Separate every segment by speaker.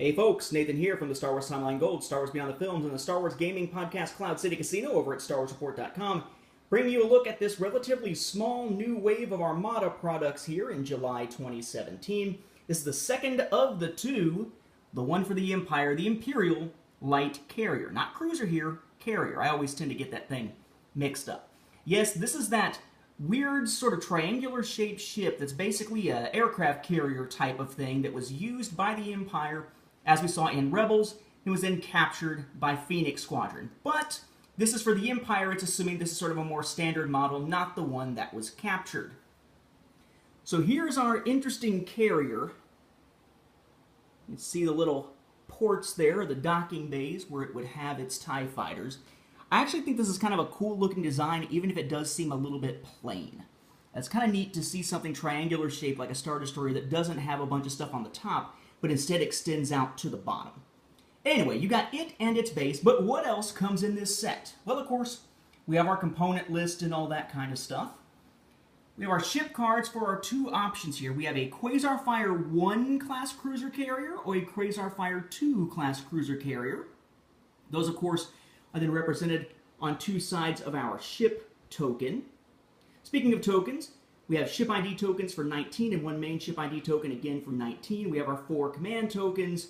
Speaker 1: Hey folks, Nathan here from the Star Wars Timeline Gold, Star Wars Beyond the Films, and the Star Wars Gaming Podcast Cloud City Casino over at StarWarsReport.com, bringing you a look at this relatively small new wave of Armada products here in July 2017. This is the second of the two, the one for the Empire, the Imperial Light Carrier. Not cruiser here, carrier. I always tend to get that thing mixed up. Yes, this is that weird sort of triangular shaped ship that's basically an aircraft carrier type of thing that was used by the Empire, as we saw in Rebels. It was then captured by Phoenix Squadron. But this is for the Empire. It's assuming this is sort of a more standard model, not the one that was captured. So here's our interesting carrier. You can see the little ports there, the docking bays, where it would have its TIE fighters. I actually think this is kind of a cool looking design, even if it does seem a little bit plain. It's kind of neat to see something triangular shaped like a Star Destroyer that doesn't have a bunch of stuff on the top, but instead extends out to the bottom. Anyway, you got it and its base, but what else comes in this set? Well, of course, we have our component list and all that kind of stuff. We have our ship cards for our two options here. We have a Quasar Fire 1 class cruiser carrier or a Quasar Fire 2 class cruiser carrier. Those, of course, are then represented on two sides of our ship token. Speaking of tokens, we have ship ID tokens for 19 and one main ship ID token again for 19. We have our 4 command tokens.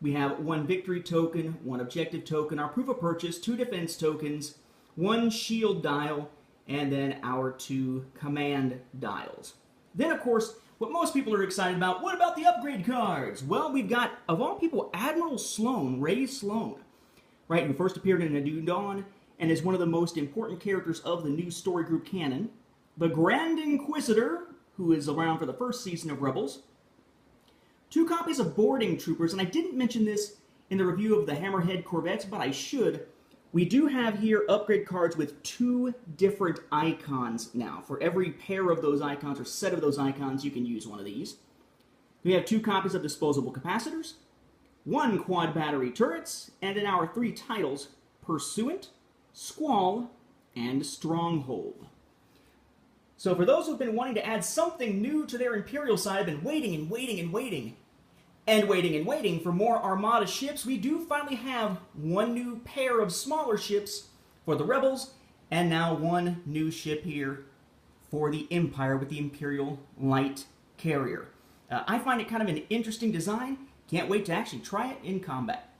Speaker 1: We have 1 victory token, 1 objective token, our proof of purchase, 2 defense tokens, 1 shield dial, and then our 2 command dials. Then, of course, what most people are excited about, what about the upgrade cards? Well, we've got, of all people, Admiral Sloane, Ray Sloane, right, who first appeared in A New Dawn and is one of the most important characters of the new story group canon. The Grand Inquisitor, who is around for the first season of Rebels. 2 copies of Boarding Troopers, and I didn't mention this in the review of the Hammerhead Corvettes, but I should. We do have here upgrade cards with 2 different icons now. For every pair of those icons, or set of those icons, you can use one of these. We have 2 copies of disposable capacitors, 1 quad battery turrets, and in our 3 titles, Pursuant, Squall, and Stronghold. So for those who've been wanting to add something new to their Imperial side, have been waiting and waiting and waiting, and waiting and waiting for more Armada ships, we do finally have 1 new pair of smaller ships for the Rebels, and now 1 new ship here for the Empire with the Imperial Light Carrier. I find it kind of an interesting design. Can't wait to actually try it in combat.